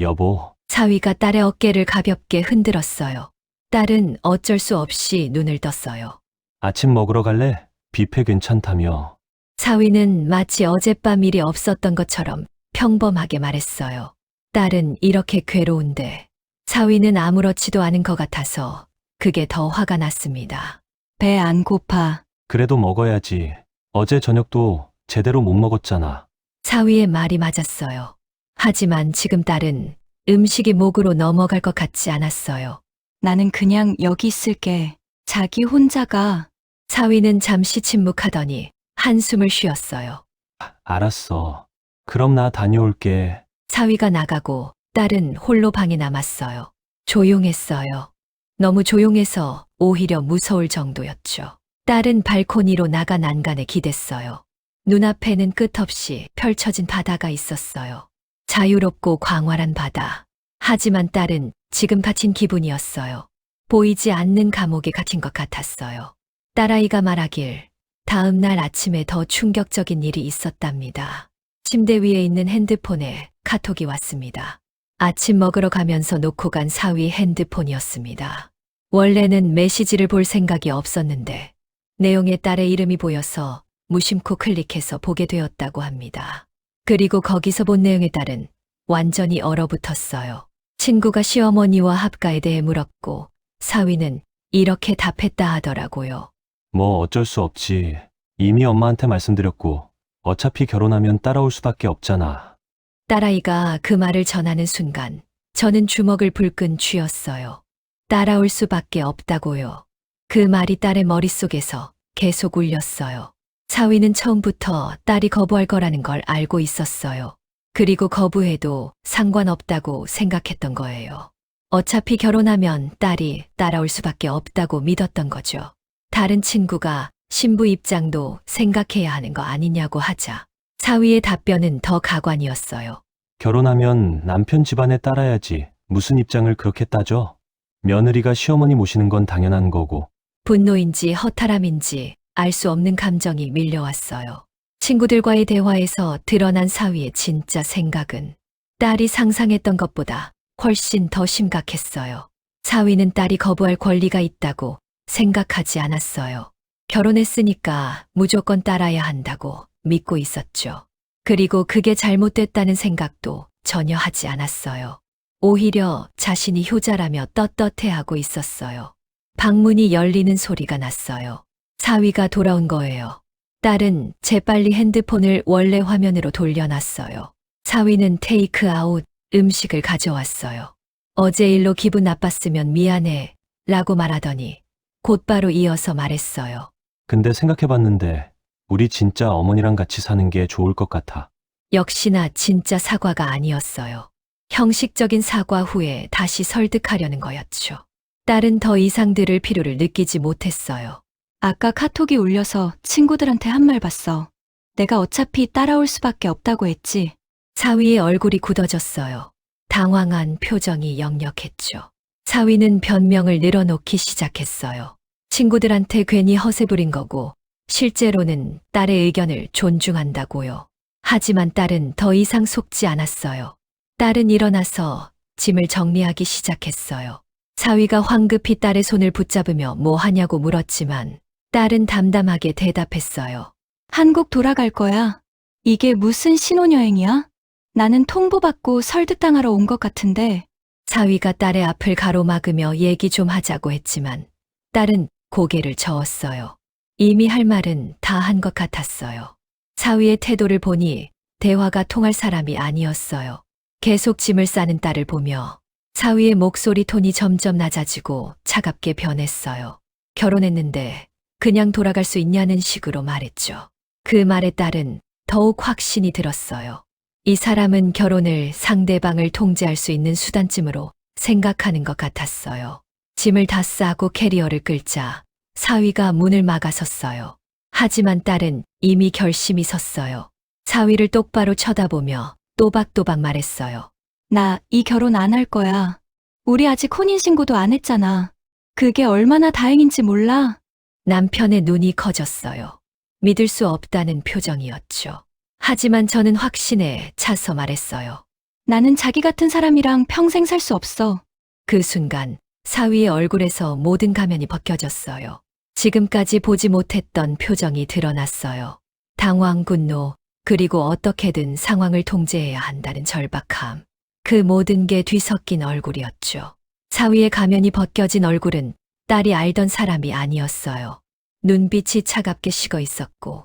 여보, 사위가 딸의 어깨를 가볍게 흔들었어요. 딸은 어쩔 수 없이 눈을 떴어요. 아침 먹으러 갈래? 뷔페 괜찮다며. 사위는 마치 어젯밤 일이 없었던 것처럼 평범하게 말했어요. 딸은 이렇게 괴로운데 사위는 아무렇지도 않은 것 같아서 그게 더 화가 났습니다. 배 안 고파. 그래도 먹어야지. 어제 저녁도 제대로 못 먹었잖아. 사위의 말이 맞았어요. 하지만 지금 딸은 음식이 목으로 넘어갈 것 같지 않았어요. 나는 그냥 여기 있을게. 자기 혼자가. 사위는 잠시 침묵하더니 한숨을 쉬었어요. 알았어. 그럼 나 다녀올게. 사위가 나가고 딸은 홀로 방에 남았어요. 조용했어요. 너무 조용해서 오히려 무서울 정도였죠. 딸은 발코니로 나가 난간에 기댔어요. 눈앞에는 끝없이 펼쳐진 바다가 있었어요. 자유롭고 광활한 바다. 하지만 딸은 지금 갇힌 기분이었어요. 보이지 않는 감옥에 갇힌 것 같았어요. 딸아이가 말하길 다음 날 아침에 더 충격적인 일이 있었답니다. 침대 위에 있는 핸드폰에 카톡이 왔습니다. 아침 먹으러 가면서 놓고 간 사위 핸드폰이었습니다. 원래는 메시지를 볼 생각이 없었는데 내용에 딸의 이름이 보여서 무심코 클릭해서 보게 되었다고 합니다. 그리고 거기서 본 내용에 딸은 완전히 얼어붙었어요. 친구가 시어머니와 합가에 대해 물었고 사위는 이렇게 답했다 하더라고요. 뭐 어쩔 수 없지. 이미 엄마한테 말씀드렸고, 어차피 결혼하면 따라올 수밖에 없잖아. 딸아이가 그 말을 전하는 순간 저는 주먹을 불끈 쥐었어요. 따라올 수밖에 없다고요. 그 말이 딸의 머릿속에서 계속 울렸어요. 사위는 처음부터 딸이 거부할 거라는 걸 알고 있었어요. 그리고 거부해도 상관없다고 생각했던 거예요. 어차피 결혼하면 딸이 따라올 수밖에 없다고 믿었던 거죠. 다른 친구가 신부 입장도 생각해야 하는 거 아니냐고 하자 사위의 답변은 더 가관이었어요. 결혼하면 남편 집안에 따라야지. 무슨 입장을 그렇게 따져? 며느리가 시어머니 모시는 건 당연한 거고. 분노인지 허탈함인지 알 수 없는 감정이 밀려왔어요. 친구들과의 대화에서 드러난 사위의 진짜 생각은 딸이 상상했던 것보다 훨씬 더 심각했어요. 사위는 딸이 거부할 권리가 있다고 생각하지 않았어요. 결혼했으니까 무조건 따라야 한다고 믿고 있었죠. 그리고 그게 잘못됐다는 생각도 전혀 하지 않았어요. 오히려 자신이 효자라며 떳떳해하고 있었어요. 방문이 열리는 소리가 났어요. 사위가 돌아온 거예요. 딸은 재빨리 핸드폰을 원래 화면으로 돌려놨어요. 사위는 테이크아웃 음식을 가져왔어요. 어제 일로 기분 나빴으면 미안해 라고 말하더니 곧바로 이어서 말했어요. 근데 생각해봤는데, 우리 진짜 어머니랑 같이 사는 게 좋을 것 같아. 역시나 진짜 사과가 아니었어요. 형식적인 사과 후에 다시 설득하려는 거였죠. 딸은 더 이상 들을 필요를 느끼지 못했어요. 아까 카톡이 울려서 친구들한테 한 말 봤어. 내가 어차피 따라올 수밖에 없다고 했지. 사위의 얼굴이 굳어졌어요. 당황한 표정이 역력했죠. 사위는 변명을 늘어놓기 시작했어요. 친구들한테 괜히 허세 부린 거고 실제로는 딸의 의견을 존중한다고요. 하지만 딸은 더 이상 속지 않았어요. 딸은 일어나서 짐을 정리하기 시작했어요. 사위가 황급히 딸의 손을 붙잡으며 뭐 하냐고 물었지만 딸은 담담하게 대답했어요. 한국 돌아갈 거야. 이게 무슨 신혼여행이야? 나는 통보받고 설득당하러 온 것 같은데. 사위가 딸의 앞을 가로막으며 얘기 좀 하자고 했지만 딸은 고개를 저었어요. 이미 할 말은 다 한 것 같았어요. 사위의 태도를 보니 대화가 통할 사람이 아니었어요. 계속 짐을 싸는 딸을 보며 사위의 목소리 톤이 점점 낮아지고 차갑게 변했어요. 결혼했는데 그냥 돌아갈 수 있냐는 식으로 말했죠. 그 말에 딸은 더욱 확신이 들었어요. 이 사람은 결혼을 상대방을 통제할 수 있는 수단쯤으로 생각하는 것 같았어요. 짐을 다 싸고 캐리어를 끌자 사위가 문을 막아섰어요. 하지만 딸은 이미 결심이 섰어요. 사위를 똑바로 쳐다보며 또박또박 말했어요. 나 이 결혼 안 할 거야. 우리 아직 혼인신고도 안 했잖아. 그게 얼마나 다행인지 몰라. 남편의 눈이 커졌어요. 믿을 수 없다는 표정이었죠. 하지만 저는 확신에 차서 말했어요. 나는 자기 같은 사람이랑 평생 살 수 없어. 그 순간 사위의 얼굴에서 모든 가면이 벗겨졌어요. 지금까지 보지 못했던 표정이 드러났어요. 당황, 분노, 그리고 어떻게든 상황을 통제해야 한다는 절박함. 그 모든 게 뒤섞인 얼굴이었죠. 사위의 가면이 벗겨진 얼굴은 딸이 알던 사람이 아니었어요. 눈빛이 차갑게 식어 있었고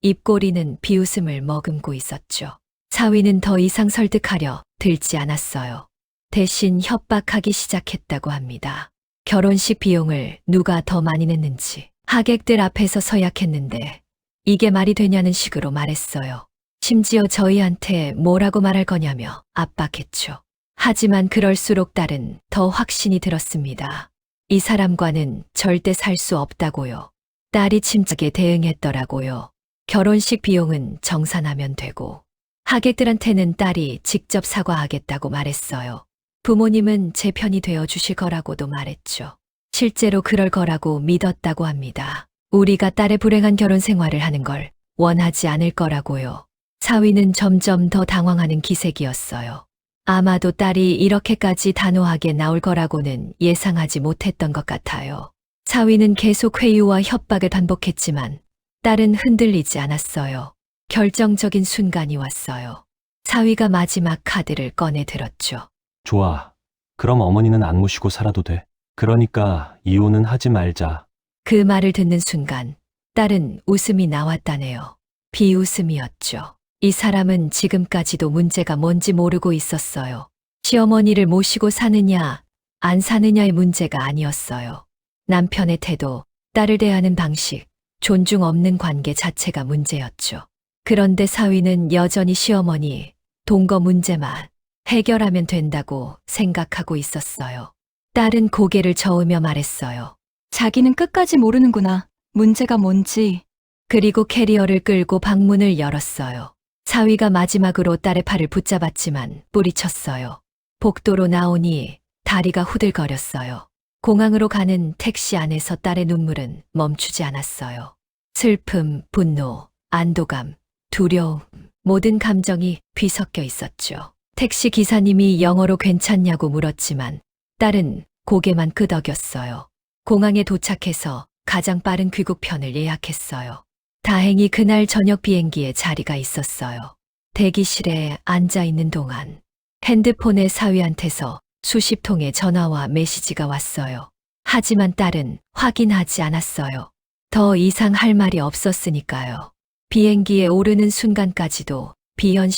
입꼬리는 비웃음을 머금고 있었죠. 사위는 더 이상 설득하려 들지 않았어요. 대신 협박하기 시작했다고 합니다. 결혼식 비용을 누가 더 많이 냈는지 하객들 앞에서 서약했는데 이게 말이 되냐는 식으로 말했어요. 심지어 저희한테 뭐라고 말할 거냐며 압박했죠. 하지만 그럴수록 딸은 더 확신이 들었습니다. 이 사람과는 절대 살 수 없다고요. 딸이 침착하게 대응했더라고요. 결혼식 비용은 정산하면 되고 하객들한테는 딸이 직접 사과하겠다고 말했어요. 부모님은 제 편이 되어 주실 거라고도 말했죠. 실제로 그럴 거라고 믿었다고 합니다. 우리가 딸의 불행한 결혼 생활을 하는 걸 원하지 않을 거라고요. 사위는 점점 더 당황하는 기색이었어요. 아마도 딸이 이렇게까지 단호하게 나올 거라고는 예상하지 못했던 것 같아요. 사위는 계속 회유와 협박을 반복했지만 딸은 흔들리지 않았어요. 결정적인 순간이 왔어요. 사위가 마지막 카드를 꺼내 들었죠. 좋아. 그럼 어머니는 안 모시고 살아도 돼. 그러니까 이혼은 하지 말자. 그 말을 듣는 순간 딸은 웃음이 나왔다네요. 비웃음이었죠. 이 사람은 지금까지도 문제가 뭔지 모르고 있었어요. 시어머니를 모시고 사느냐, 안 사느냐의 문제가 아니었어요. 남편의 태도, 딸을 대하는 방식, 존중 없는 관계 자체가 문제였죠. 그런데 사위는 여전히 시어머니, 동거 문제만 해결하면 된다고 생각하고 있었어요. 딸은 고개를 저으며 말했어요. 자기는 끝까지 모르는구나. 문제가 뭔지. 그리고 캐리어를 끌고 방문을 열었어요. 사위가 마지막으로 딸의 팔을 붙잡았지만 뿌리쳤어요. 복도로 나오니 다리가 후들거렸어요. 공항으로 가는 택시 안에서 딸의 눈물은 멈추지 않았어요. 슬픔, 분노, 안도감, 두려움, 모든 감정이 뒤섞여 있었죠. 택시 기사님이 영어로 괜찮냐고 물었지만 딸은 고개만 끄덕였어요. 공항에 도착해서 가장 빠른 귀국편을 예약했어요. 다행히 그날 저녁 비행기에 자리가 있었어요. 대기실에 앉아 있는 동안 핸드폰에 사위한테서 수십 통의 전화와 메시지가 왔어요. 하지만 딸은 확인하지 않았어요. 더 이상 할 말이 없었으니까요. 비행기에 오르는 순간까지도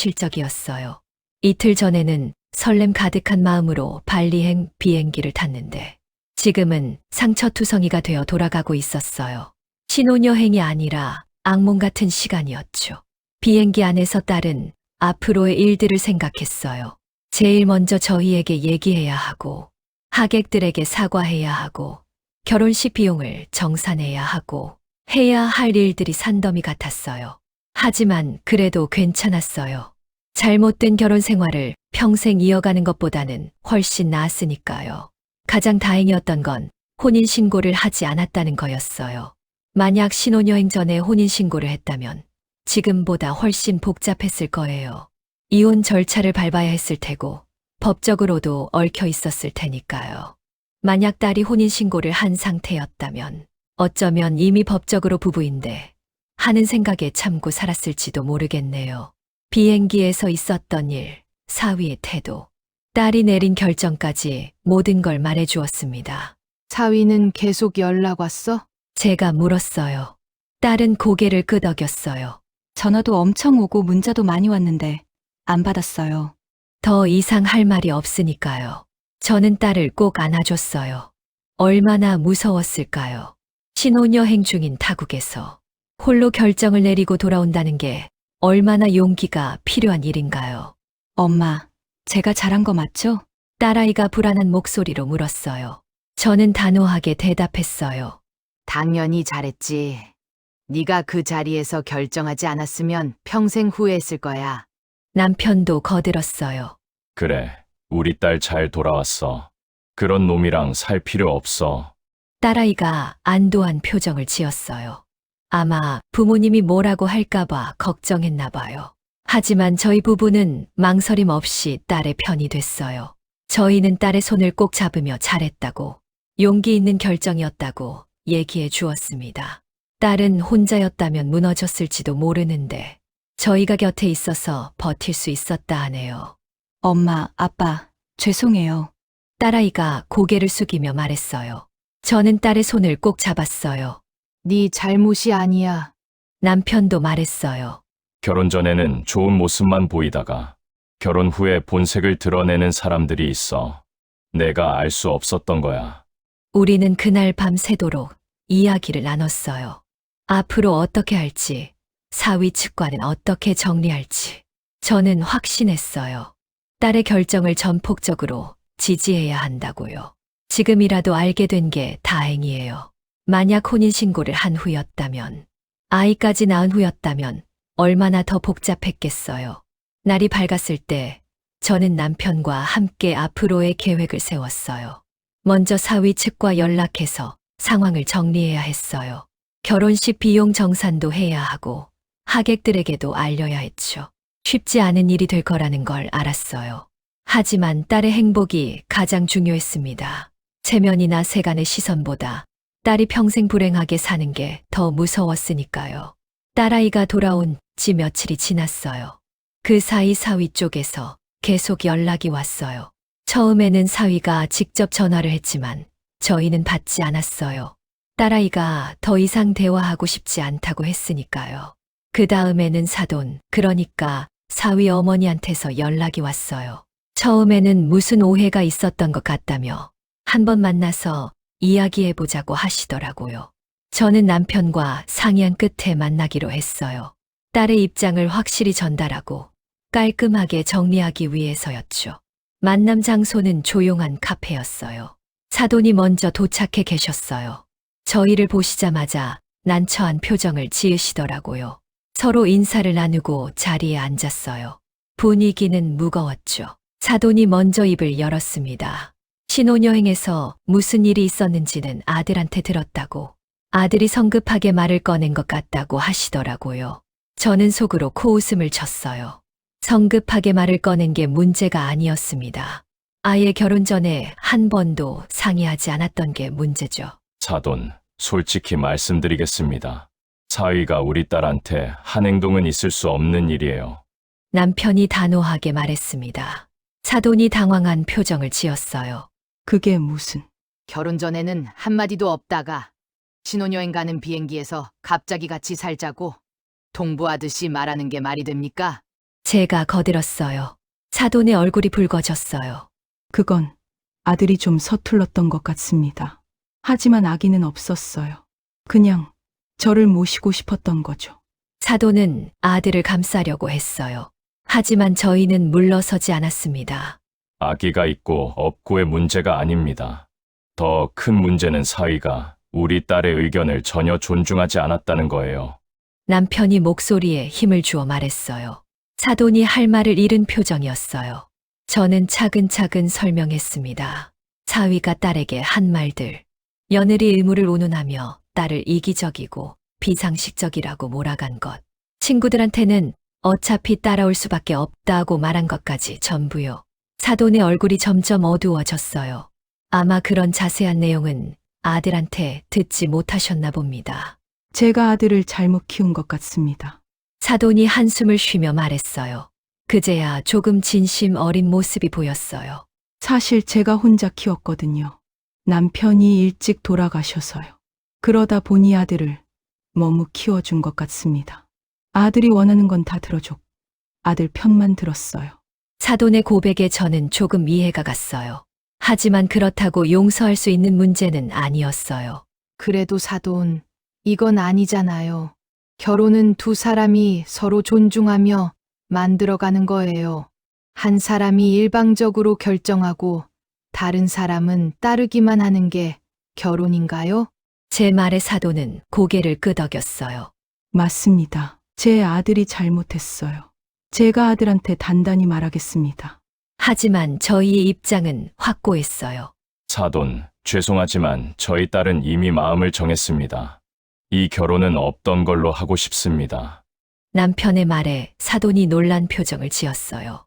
비현실적이었어요. 이틀 전에는 설렘 가득한 마음으로 발리행 비행기를 탔는데 지금은 상처투성이가 되어 돌아가고 있었어요. 신혼여행이 아니라 악몽 같은 시간이었죠. 비행기 안에서 딸은 앞으로의 일들을 생각했어요. 제일 먼저 저희에게 얘기해야 하고, 하객들에게 사과해야 하고, 결혼식 비용을 정산해야 하고, 해야 할 일들이 산더미 같았어요. 하지만 그래도 괜찮았어요. 잘못된 결혼 생활을 평생 이어가는 것보다는 훨씬 나았으니까요. 가장 다행이었던 건 혼인신고를 하지 않았다는 거였어요. 만약 신혼여행 전에 혼인신고를 했다면 지금보다 훨씬 복잡했을 거예요. 이혼 절차를 밟아야 했을 테고 법적으로도 얽혀 있었을 테니까요. 만약 딸이 혼인신고를 한 상태였다면 어쩌면 이미 법적으로 부부인데 하는 생각에 참고 살았을지도 모르겠네요. 비행기에서 있었던 일, 사위의 태도, 딸이 내린 결정까지 모든 걸 말해주었습니다. 사위는 계속 연락 왔어? 제가 물었어요. 딸은 고개를 끄덕였어요. 전화도 엄청 오고 문자도 많이 왔는데 안 받았어요. 더 이상 할 말이 없으니까요. 저는 딸을 꼭 안아줬어요. 얼마나 무서웠을까요? 신혼여행 중인 타국에서 홀로 결정을 내리고 돌아온다는 게 얼마나 용기가 필요한 일인가요? 엄마, 제가 잘한 거 맞죠? 딸아이가 불안한 목소리로 물었어요. 저는 단호하게 대답했어요. 당연히 잘했지. 네가 그 자리에서 결정하지 않았으면 평생 후회했을 거야. 남편도 거들었어요. 그래, 우리 딸 잘 돌아왔어. 그런 놈이랑 살 필요 없어. 딸아이가 안도한 표정을 지었어요. 아마 부모님이 뭐라고 할까봐 걱정했나 봐요. 하지만 저희 부부는 망설임 없이 딸의 편이 됐어요. 저희는 딸의 손을 꼭 잡으며 잘했다고, 용기 있는 결정이었다고 얘기해 주었습니다. 딸은 혼자였다면 무너졌을지도 모르는데 저희가 곁에 있어서 버틸 수 있었다 하네요. 엄마, 아빠, 죄송해요. 딸아이가 고개를 숙이며 말했어요. 저는 딸의 손을 꼭 잡았어요. 네 잘못이 아니야. 남편도 말했어요. 결혼 전에는 좋은 모습만 보이다가 결혼 후에 본색을 드러내는 사람들이 있어. 내가 알 수 없었던 거야. 우리는 그날 밤 새도록 이야기를 나눴어요. 앞으로 어떻게 할지, 사위 측과는 어떻게 정리할지. 저는 확신했어요. 딸의 결정을 전폭적으로 지지해야 한다고요. 지금이라도 알게 된 게 다행이에요. 만약 혼인신고를 한 후였다면, 아이까지 낳은 후였다면 얼마나 더 복잡했겠어요. 날이 밝았을 때 저는 남편과 함께 앞으로의 계획을 세웠어요. 먼저 사위 측과 연락해서 상황을 정리해야 했어요. 결혼식 비용 정산도 해야 하고 하객들에게도 알려야 했죠. 쉽지 않은 일이 될 거라는 걸 알았어요. 하지만 딸의 행복이 가장 중요했습니다. 체면이나 세간의 시선보다 딸이 평생 불행하게 사는 게 더 무서웠으니까요. 딸아이가 돌아온 지 며칠이 지났어요. 그 사이 사위 쪽에서 계속 연락이 왔어요. 처음에는 사위가 직접 전화를 했지만 저희는 받지 않았어요. 딸아이가 더 이상 대화하고 싶지 않다고 했으니까요. 그 다음에는 사돈, 그러니까 사위 어머니한테서 연락이 왔어요. 처음에는 무슨 오해가 있었던 것 같다며 한번 만나서 이야기해보자고 하시더라고요. 저는 남편과 상의한 끝에 만나기로 했어요. 딸의 입장을 확실히 전달하고 깔끔하게 정리하기 위해서였죠. 만남 장소는 조용한 카페였어요. 사돈이 먼저 도착해 계셨어요. 저희를 보시자마자 난처한 표정을 지으시더라고요. 서로 인사를 나누고 자리에 앉았어요. 분위기는 무거웠죠. 사돈이 먼저 입을 열었습니다. 신혼여행에서 무슨 일이 있었는지는 아들한테 들었다고, 아들이 성급하게 말을 꺼낸 것 같다고 하시더라고요. 저는 속으로 코웃음을 쳤어요. 성급하게 말을 꺼낸 게 문제가 아니었습니다. 아예 결혼 전에 한 번도 상의하지 않았던 게 문제죠. 사돈, 솔직히 말씀드리겠습니다. 사위가 우리 딸한테 한 행동은 있을 수 없는 일이에요. 남편이 단호하게 말했습니다. 사돈이 당황한 표정을 지었어요. 그게 무슨? 결혼 전에는 한마디도 없다가 신혼여행 가는 비행기에서 갑자기 같이 살자고 동부하듯이 말하는 게 말이 됩니까? 제가 거들었어요. 사돈의 얼굴이 붉어졌어요. 그건 아들이 좀 서툴렀던 것 같습니다. 하지만 아기는 없었어요. 그냥 저를 모시고 싶었던 거죠. 사돈은 아들을 감싸려고 했어요. 하지만 저희는 물러서지 않았습니다. 아기가 있고 없고의 문제가 아닙니다. 더 큰 문제는 사위가 우리 딸의 의견을 전혀 존중하지 않았다는 거예요. 남편이 목소리에 힘을 주어 말했어요. 사돈이 할 말을 잃은 표정이었어요. 저는 차근차근 설명했습니다. 사위가 딸에게 한 말들, 며느리 의무를 운운하며 딸을 이기적이고 비상식적이라고 몰아간 것, 친구들한테는 어차피 따라올 수밖에 없다고 말한 것까지 전부요. 사돈의 얼굴이 점점 어두워졌어요. 아마 그런 자세한 내용은 아들한테 듣지 못하셨나 봅니다. 제가 아들을 잘못 키운 것 같습니다. 사돈이 한숨을 쉬며 말했어요. 그제야 조금 진심 어린 모습이 보였어요. 사실 제가 혼자 키웠거든요. 남편이 일찍 돌아가셔서요. 그러다 보니 아들을 너무 키워준 것 같습니다. 아들이 원하는 건 다 들어줬고 아들 편만 들었어요. 사돈의 고백에 저는 조금 이해가 갔어요. 하지만 그렇다고 용서할 수 있는 문제는 아니었어요. 그래도 사돈, 이건 아니잖아요. 결혼은 두 사람이 서로 존중하며 만들어가는 거예요. 한 사람이 일방적으로 결정하고 다른 사람은 따르기만 하는 게 결혼인가요? 제 말에 사돈은 고개를 끄덕였어요. 맞습니다. 제 아들이 잘못했어요. 제가 아들한테 단단히 말하겠습니다. 하지만 저희의 입장은 확고했어요. 사돈, 죄송하지만 저희 딸은 이미 마음을 정했습니다. 이 결혼은 없던 걸로 하고 싶습니다. 남편의 말에 사돈이 놀란 표정을 지었어요.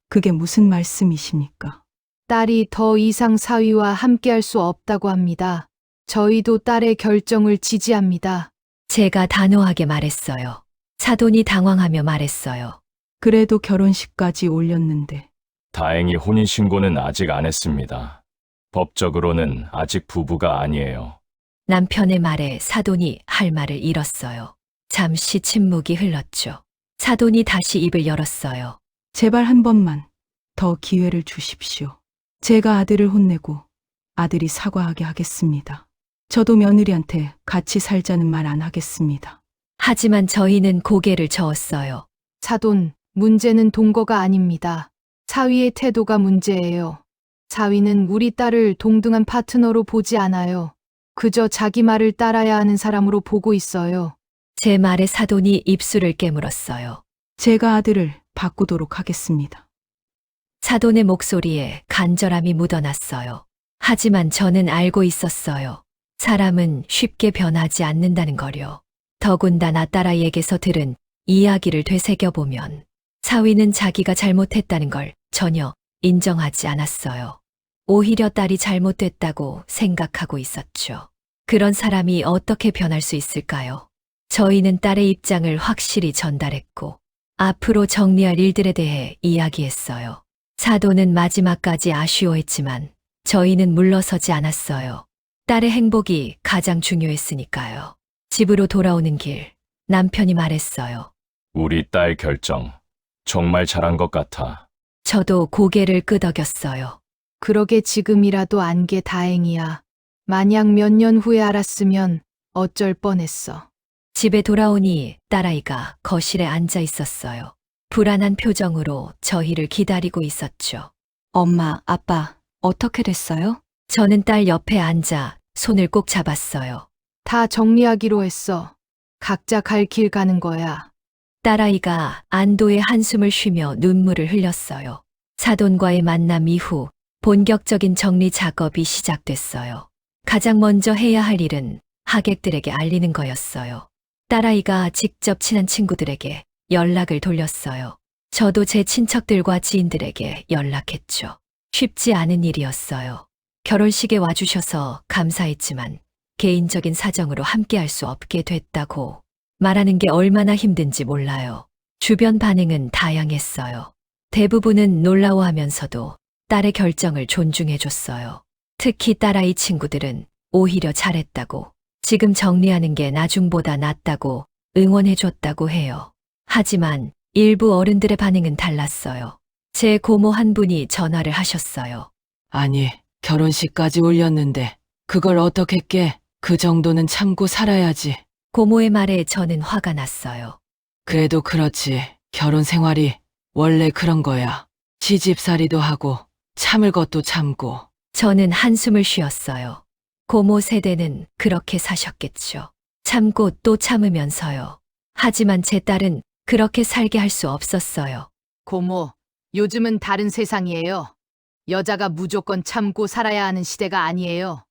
그게 무슨 말씀이십니까? 딸이 더 이상 사위와 함께할 수 없다고 합니다. 저희도 딸의 결정을 지지합니다. 제가 단호하게 말했어요. 사돈이 당황하며 말했어요. 그래도 결혼식까지 올렸는데 다행히 혼인신고는 아직 안 했습니다. 법적으로는 아직 부부가 아니에요. 남편의 말에 사돈이 할 말을 잃었어요. 잠시 침묵이 흘렀죠. 사돈이 다시 입을 열었어요. 제발 한 번만 더 기회를 주십시오. 제가 아들을 혼내고 아들이 사과하게 하겠습니다. 저도 며느리한테 같이 살자는 말 안 하겠습니다. 하지만 저희는 고개를 저었어요. 사돈, 문제는 동거가 아닙니다. 사위의 태도가 문제예요. 사위는 우리 딸을 동등한 파트너로 보지 않아요. 그저 자기 말을 따라야 하는 사람으로 보고 있어요. 제 말에 사돈이 입술을 깨물었어요. 제가 아들을 바꾸도록 하겠습니다. 사돈의 목소리에 간절함이 묻어났어요. 하지만 저는 알고 있었어요. 사람은 쉽게 변하지 않는다는 거요. 더군다나 딸아이에게서 들은 이야기를 되새겨보면 사위는 자기가 잘못했다는 걸 전혀 인정하지 않았어요. 오히려 딸이 잘못됐다고 생각하고 있었죠. 그런 사람이 어떻게 변할 수 있을까요? 저희는 딸의 입장을 확실히 전달했고 앞으로 정리할 일들에 대해 이야기했어요. 사돈은 마지막까지 아쉬워했지만 저희는 물러서지 않았어요. 딸의 행복이 가장 중요했으니까요. 집으로 돌아오는 길, 남편이 말했어요. 우리 딸 결정, 정말 잘한 것 같아. 저도 고개를 끄덕였어요. 그러게 지금이라도 안 게 다행이야. 만약 몇 년 후에 알았으면 어쩔 뻔했어. 집에 돌아오니 딸아이가 거실에 앉아 있었어요. 불안한 표정으로 저희를 기다리고 있었죠. 엄마, 아빠, 어떻게 됐어요? 저는 딸 옆에 앉아 손을 꼭 잡았어요. 다 정리하기로 했어. 각자 갈 길 가는 거야. 딸아이가 안도의 한숨을 쉬며 눈물을 흘렸어요. 사돈과의 만남 이후 본격적인 정리 작업이 시작됐어요. 가장 먼저 해야 할 일은 하객들에게 알리는 거였어요. 딸아이가 직접 친한 친구들에게 연락을 돌렸어요. 저도 제 친척들과 지인들에게 연락했죠. 쉽지 않은 일이었어요. 결혼식에 와주셔서 감사했지만 개인적인 사정으로 함께할 수 없게 됐다고 말하는 게 얼마나 힘든지 몰라요. 주변 반응은 다양했어요. 대부분은 놀라워하면서도 딸의 결정을 존중해줬어요. 특히 딸아이 친구들은 오히려 잘했다고, 지금 정리하는 게 나중보다 낫다고 응원해줬다고 해요. 하지만 일부 어른들의 반응은 달랐어요. 제 고모 한 분이 전화를 하셨어요. 아니, 결혼식까지 올렸는데 그걸 어떻게 깨? 그 정도는 참고 살아야지. 고모의 말에 저는 화가 났어요. 그래도 그렇지. 결혼 생활이 원래 그런 거야. 시집살이도 하고 참을 것도 참고. 저는 한숨을 쉬었어요. 고모 세대는 그렇게 사셨겠죠. 참고 또 참으면서요. 하지만 제 딸은 그렇게 살게 할 수 없었어요. 고모, 요즘은 다른 세상이에요. 여자가 무조건 참고 살아야 하는 시대가 아니에요.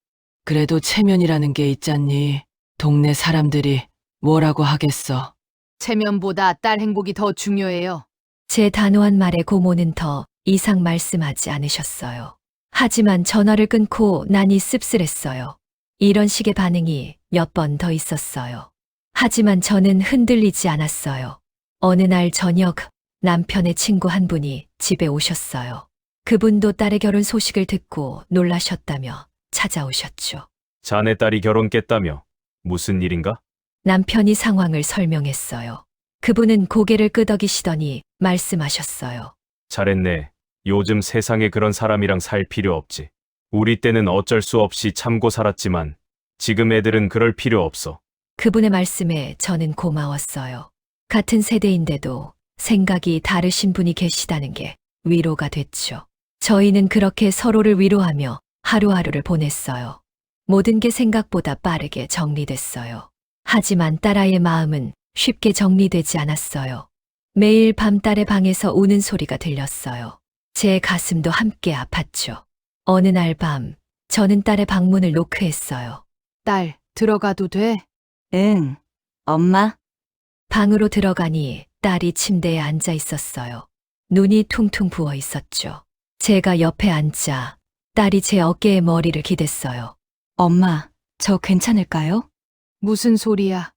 그래도 체면이라는 게 있잖니. 동네 사람들이 뭐라고 하겠어. 체면보다 딸 행복이 더 중요해요. 제 단호한 말에 고모는 더 이상 말씀하지 않으셨어요. 하지만 전화를 끊고 나니 씁쓸했어요. 이런 식의 반응이 몇 번 더 있었어요. 하지만 저는 흔들리지 않았어요. 어느 날 저녁 남편의 친구 한 분이 집에 오셨어요. 그분도 딸의 결혼 소식을 듣고 놀라셨다며 찾아오셨죠. 자네 딸이 결혼 깼다며 무슨 일인가? 남편이 상황을 설명했어요. 그분은 고개를 끄덕이시더니 말씀하셨어요. 잘했네. 요즘 세상에 그런 사람이랑 살 필요 없지. 우리 때는 어쩔 수 없이 참고 살았지만 지금 애들은 그럴 필요 없어. 그분의 말씀에 저는 고마웠어요. 같은 세대인데도 생각이 다르신 분이 계시다는 게 위로가 됐죠. 저희는 그렇게 서로를 위로하며 하루하루를 보냈어요. 모든 게 생각보다 빠르게 정리됐어요. 하지만 딸아이의 마음은 쉽게 정리되지 않았어요. 매일 밤 딸의 방에서 우는 소리가 들렸어요. 제 가슴도 함께 아팠죠. 어느 날 밤, 저는 딸의 방문을 노크했어요. 딸, 들어가도 돼? 응, 엄마. 방으로 들어가니 딸이 침대에 앉아 있었어요. 눈이 퉁퉁 부어 있었죠. 제가 옆에 앉자 딸이 제 어깨에 머리를 기댔어요. 엄마, 저 괜찮을까요? 무슨 소리야?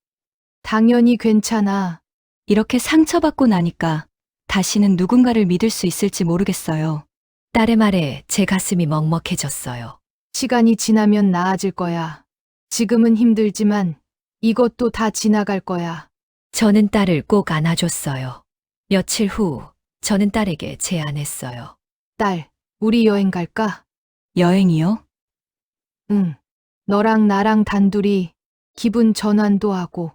당연히 괜찮아. 이렇게 상처받고 나니까 다시는 누군가를 믿을 수 있을지 모르겠어요. 딸의 말에 제 가슴이 먹먹해졌어요. 시간이 지나면 나아질 거야. 지금은 힘들지만 이것도 다 지나갈 거야. 저는 딸을 꼭 안아줬어요. 며칠 후 저는 딸에게 제안했어요. 딸, 우리 여행 갈까? 여행이요? 응. 너랑 나랑 단둘이 기분 전환도 하고.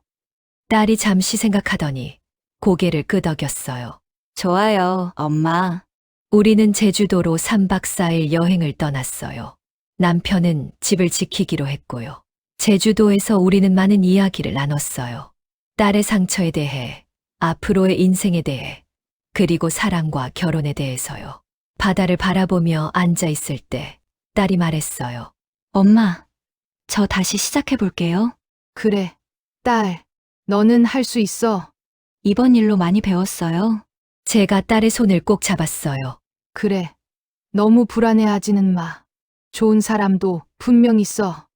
딸이 잠시 생각하더니 고개를 끄덕였어요. 좋아요, 엄마. 우리는 제주도로 3박 4일 여행을 떠났어요. 남편은 집을 지키기로 했고요. 제주도에서 우리는 많은 이야기를 나눴어요. 딸의 상처에 대해, 앞으로의 인생에 대해, 그리고 사랑과 결혼에 대해서요. 바다를 바라보며 앉아 있을 때 딸이 말했어요. 엄마, 저 다시 시작해 볼게요. 그래. 딸, 너는 할 수 있어. 이번 일로 많이 배웠어요. 제가 딸의 손을 꼭 잡았어요. 그래. 너무 불안해하지는 마. 좋은 사람도 분명 있어.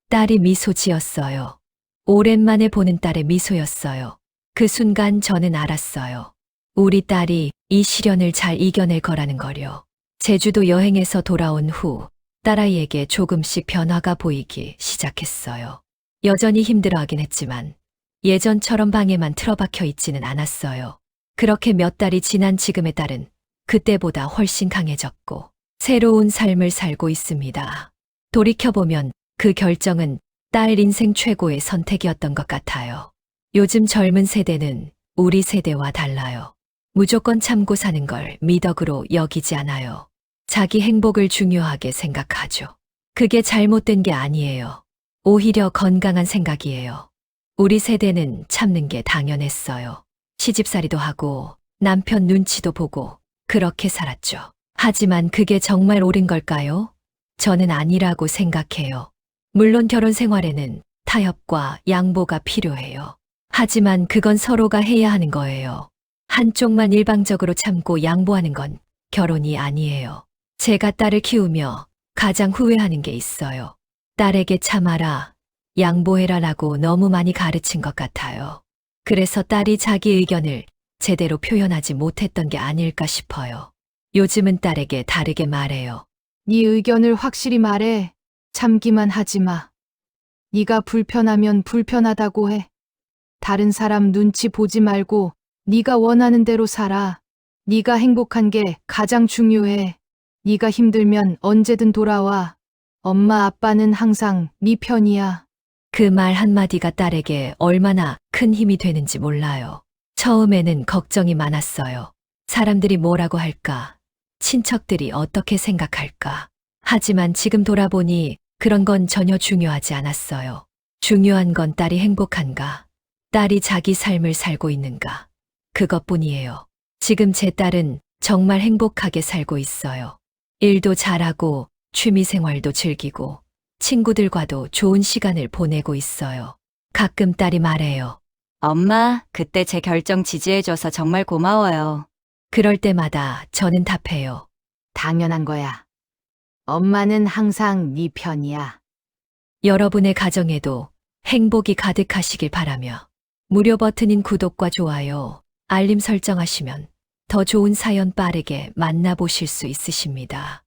딸이 미소 지었어요. 오랜만에 보는 딸의 미소였어요. 그 순간 저는 알았어요. 우리 딸이 이 시련을 잘 이겨낼 거라는 거요. 제주도 여행에서 돌아온 후 딸아이에게 조금씩 변화가 보이기 시작했어요. 여전히 힘들어하긴 했지만 예전처럼 방에만 틀어박혀 있지는 않았어요. 그렇게 몇 달이 지난 지금의 딸은 그때보다 훨씬 강해졌고 새로운 삶을 살고 있습니다. 돌이켜보면 그 결정은 딸 인생 최고의 선택이었던 것 같아요. 요즘 젊은 세대는 우리 세대와 달라요. 무조건 참고 사는 걸 미덕으로 여기지 않아요. 자기 행복을 중요하게 생각하죠. 그게 잘못된 게 아니에요. 오히려 건강한 생각이에요. 우리 세대는 참는 게 당연했어요. 시집살이도 하고 남편 눈치도 보고 그렇게 살았죠. 하지만 그게 정말 옳은 걸까요? 저는 아니라고 생각해요. 물론 결혼 생활에는 타협과 양보가 필요해요. 하지만 그건 서로가 해야 하는 거예요. 한쪽만 일방적으로 참고 양보하는 건 결혼이 아니에요. 제가 딸을 키우며 가장 후회하는 게 있어요. 딸에게 참아라, 양보해라라고 너무 많이 가르친 것 같아요. 그래서 딸이 자기 의견을 제대로 표현하지 못했던 게 아닐까 싶어요. 요즘은 딸에게 다르게 말해요. 네 의견을 확실히 말해. 참기만 하지 마. 네가 불편하면 불편하다고 해. 다른 사람 눈치 보지 말고 네가 원하는 대로 살아. 네가 행복한 게 가장 중요해. 네가 힘들면 언제든 돌아와. 엄마 아빠는 항상 네 편이야. 그 말 한마디가 딸에게 얼마나 큰 힘이 되는지 몰라요. 처음에는 걱정이 많았어요. 사람들이 뭐라고 할까? 친척들이 어떻게 생각할까? 하지만 지금 돌아보니 그런 건 전혀 중요하지 않았어요. 중요한 건 딸이 행복한가? 딸이 자기 삶을 살고 있는가? 그것뿐이에요. 지금 제 딸은 정말 행복하게 살고 있어요. 일도 잘하고 취미 생활도 즐기고 친구들과도 좋은 시간을 보내고 있어요. 가끔 딸이 말해요. 엄마, 그때 제 결정 지지해줘서 정말 고마워요. 그럴 때마다 저는 답해요. 당연한 거야. 엄마는 항상 네 편이야. 여러분의 가정에도 행복이 가득하시길 바라며 무료 버튼인 구독과 좋아요, 알림 설정하시면 더 좋은 사연 빠르게 만나보실 수 있으십니다.